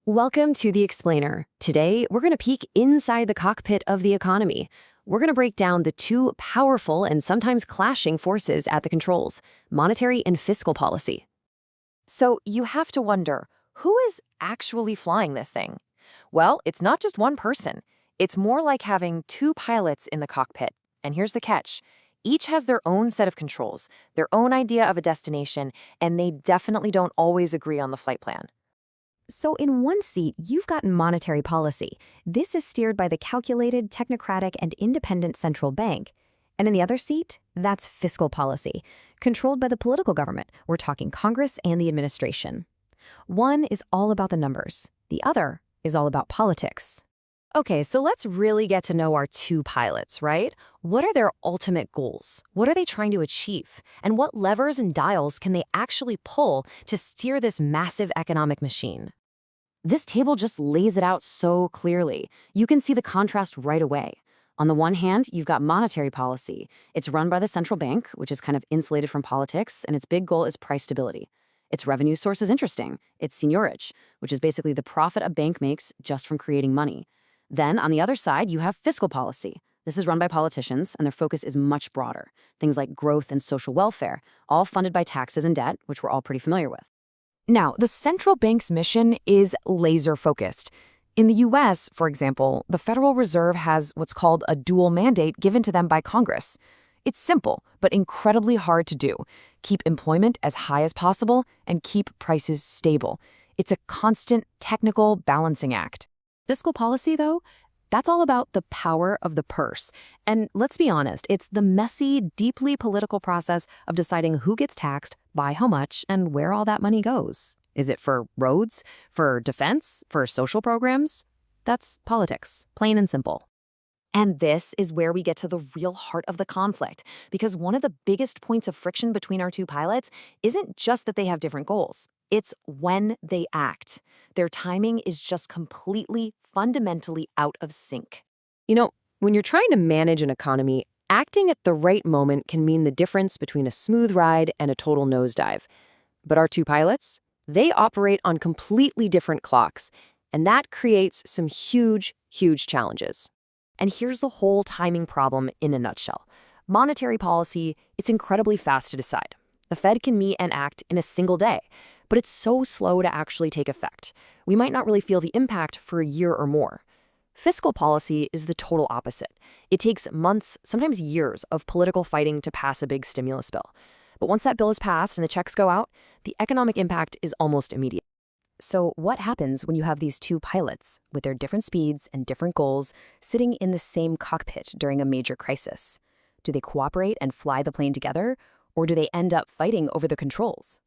Welcome to The Explainer. Today, we're going to peek inside the cockpit of the economy. We're going to break down the two powerful and sometimes clashing forces at the controls, monetary and fiscal policy. So you have to wonder, who is actually flying this thing? Well, it's not just one person. It's more like having two pilots in the cockpit. And here's the catch. Each has their own set of controls, their own idea of a destination, and they definitely don't always agree on the flight plan. So in one seat, you've got monetary policy. This is steered by the calculated, technocratic, and independent central bank. And in the other seat, that's fiscal policy, controlled by the political government. We're talking Congress and the administration. One is all about the numbers. The other is all about politics. Okay, so let's really get to know our two pilots, right? What are their ultimate goals? What are they trying to achieve? And what levers and dials can they actually pull to steer this massive economic machine? This table just lays it out so clearly. You can see the contrast right away. On the one hand, you've got monetary policy. It's run by the central bank, which is kind of insulated from politics, and its big goal is price stability. Its revenue source is interesting. It's seigniorage, which is basically the profit a bank makes just from creating money. Then, on the other side, you have fiscal policy. This is run by politicians, and their focus is much broader. Things like growth and social welfare, all funded by taxes and debt, which we're all pretty familiar with. Now, the central bank's mission is laser-focused. In the U.S., for example, the Federal Reserve has what's called a dual mandate given to them by Congress. It's simple, but incredibly hard to do. Keep employment as high as possible and keep prices stable. It's a constant technical balancing act. Fiscal policy, though, that's all about the power of the purse. And let's be honest, it's the messy, deeply political process of deciding who gets taxed, by how much, and where all that money goes. Is it for roads, for defense, for social programs? That's politics, plain and simple. And this is where we get to the real heart of the conflict, because one of the biggest points of friction between our two pilots isn't just that they have different goals. It's when they act. Their timing is just completely, fundamentally out of sync. You know, when you're trying to manage an economy, acting at the right moment can mean the difference between a smooth ride and a total nosedive. But our two pilots, they operate on completely different clocks, and that creates some huge, huge challenges. And here's the whole timing problem in a nutshell. Monetary policy, it's incredibly fast to decide. The Fed can meet and act in a single day, but it's so slow to actually take effect. We might not really feel the impact for a year or more. Fiscal policy is the total opposite. It takes months, sometimes years, of political fighting to pass a big stimulus bill. But once that bill is passed and the checks go out, the economic impact is almost immediate. So what happens when you have these two pilots with their different speeds and different goals sitting in the same cockpit during a major crisis? Do they cooperate and fly the plane together, or do they end up fighting over the controls?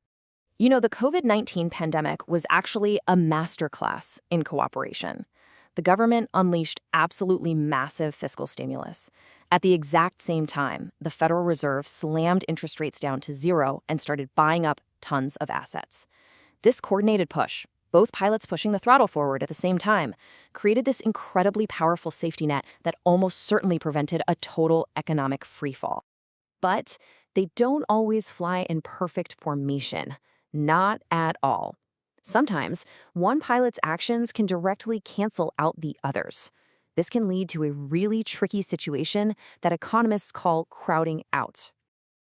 You know, the COVID-19 pandemic was actually a masterclass in cooperation. The government unleashed absolutely massive fiscal stimulus. At the exact same time, the Federal Reserve slammed interest rates down to zero and started buying up tons of assets. This coordinated push, both pilots pushing the throttle forward at the same time, created this incredibly powerful safety net that almost certainly prevented a total economic freefall. But they don't always fly in perfect formation. Not at all. Sometimes, one pilot's actions can directly cancel out the others. This can lead to a really tricky situation that economists call crowding out.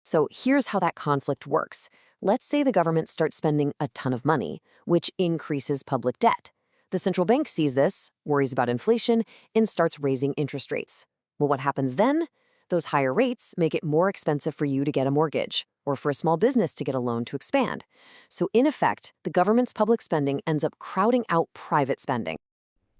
So here's how that conflict works. Let's say the government starts spending a ton of money, which increases public debt. The central bank sees this, worries about inflation, and starts raising interest rates. Well, what happens then? Those higher rates make it more expensive for you to get a mortgage, or for a small business to get a loan to expand. So in effect, the government's public spending ends up crowding out private spending.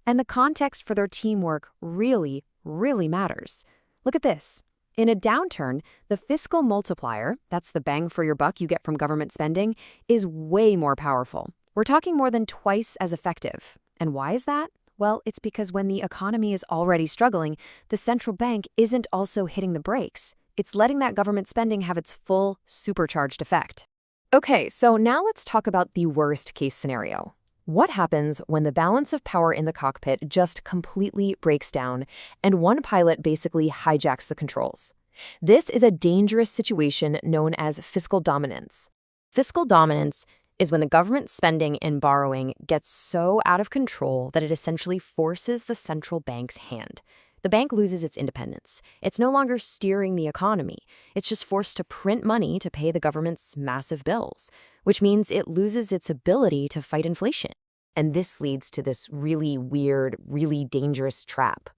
And the context for their teamwork really, really matters. Look at this. In a downturn, the fiscal multiplier, that's the bang for your buck you get from government spending, is way more powerful. We're talking more than twice as effective. And why is that? Well, it's because when the economy is already struggling, the central bank isn't also hitting the brakes. It's letting that government spending have its full, supercharged effect. Okay, so now let's talk about the worst-case scenario. What happens when the balance of power in the cockpit just completely breaks down and one pilot basically hijacks the controls? This is a dangerous situation known as fiscal dominance. Fiscal dominance is when the government spending and borrowing gets so out of control that it essentially forces the central bank's hand. The bank loses its independence. It's no longer steering the economy. It's just forced to print money to pay the government's massive bills, which means it loses its ability to fight inflation. And this leads to this really weird, really dangerous trap.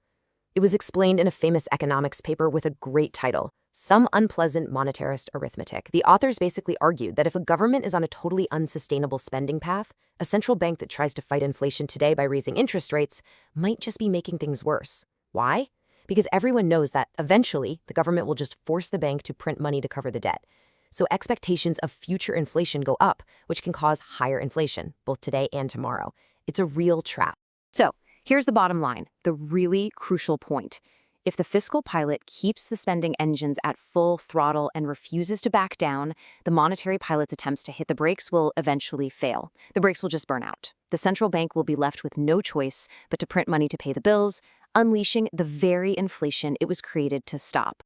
It was explained in a famous economics paper with a great title, Some Unpleasant Monetarist Arithmetic. The authors basically argued that if a government is on a totally unsustainable spending path, a central bank that tries to fight inflation today by raising interest rates might just be making things worse. Why? Because everyone knows that eventually the government will just force the bank to print money to cover the debt. So expectations of future inflation go up, which can cause higher inflation, both today and tomorrow. It's a real trap. So, here's the bottom line, the really crucial point. If the fiscal pilot keeps the spending engines at full throttle and refuses to back down, the monetary pilot's attempts to hit the brakes will eventually fail. The brakes will just burn out. The central bank will be left with no choice but to print money to pay the bills, unleashing the very inflation it was created to stop.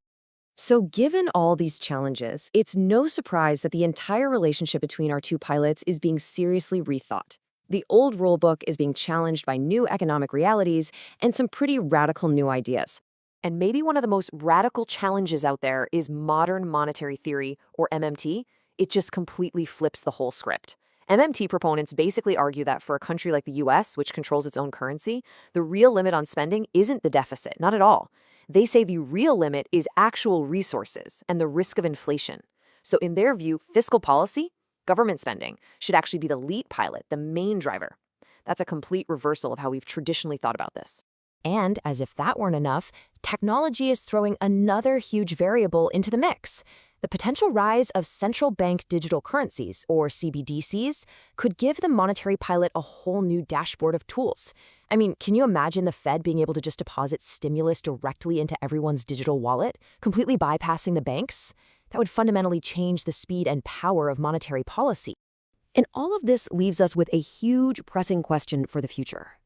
So given all these challenges, it's no surprise that the entire relationship between our two pilots is being seriously rethought. The old rulebook is being challenged by new economic realities and some pretty radical new ideas. And maybe one of the most radical challenges out there is modern monetary theory, or MMT. It just completely flips the whole script. MMT proponents basically argue that for a country like the US, which controls its own currency, the real limit on spending isn't the deficit, not at all. They say the real limit is actual resources and the risk of inflation. So in their view, fiscal policy, government spending, should actually be the lead pilot, the main driver. That's a complete reversal of how we've traditionally thought about this. And as if that weren't enough, technology is throwing another huge variable into the mix. The potential rise of central bank digital currencies, or CBDCs, could give the monetary pilot a whole new dashboard of tools. I mean, can you imagine the Fed being able to just deposit stimulus directly into everyone's digital wallet, completely bypassing the banks? That would fundamentally change the speed and power of monetary policy. And all of this leaves us with a huge pressing question for the future.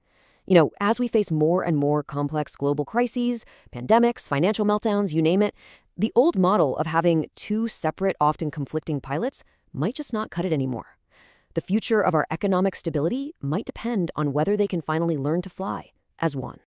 As we face more and more complex global crises, pandemics, financial meltdowns, you name it, the old model of having two separate, often conflicting pilots might just not cut it anymore. The future of our economic stability might depend on whether they can finally learn to fly as one.